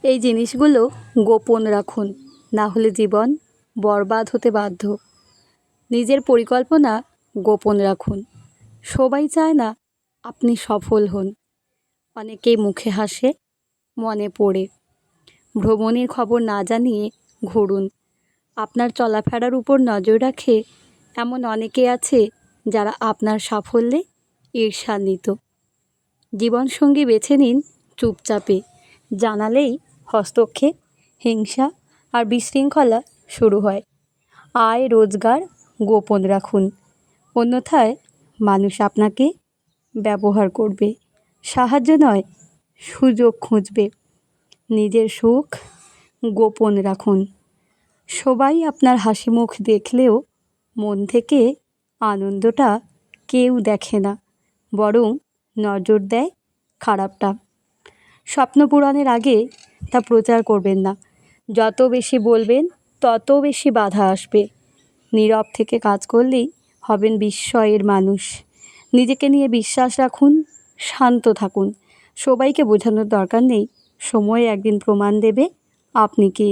এই জিনিসগুলো গোপন রাখুন, না হলে জীবন বরবাদ হতে বাধ্য। নিজের পরিকল্পনা গোপন রাখুন। সবাই চায় না আপনি সফল হন। অনেকেই মুখে হাসে, মনে পড়ে। ভ্রমণের খবর না জানিয়ে ঘুরুন। আপনার চলাফেরার উপর নজর রাখে এমন অনেকে আছে যারা আপনার সাফল্যে ঈর্ষান্বিত। জীবনসঙ্গী বেছে নিন চুপচাপে, জানালেই হস্তক্ষেপ, হিংসা আর বিশৃঙ্খলা শুরু হয়। আয় রোজগার গোপন রাখুন, অন্যথায় মানুষ আপনাকে ব্যবহার করবে, সাহায্য নয় সুযোগ খুঁজবে। নিজের সুখ গোপন রাখুন। সবাই আপনার হাসি মুখ দেখলেও মন থেকে আনন্দটা কেউ দেখে না, বরং নজর দেয় খারাপটা। স্বপ্ন পূরণের আগে তা প্রচার করবেন না। যত বেশি বলবেন তত বেশি বাধা আসবে। নীরব থেকে কাজ করলেই হবেন বিস্ময়ের মানুষ। নিজেকে নিয়ে বিশ্বাস রাখুন, শান্ত থাকুন। সবাইকে বোঝানোর দরকার নেই, সময় একদিন প্রমাণ দেবে আপনি কে।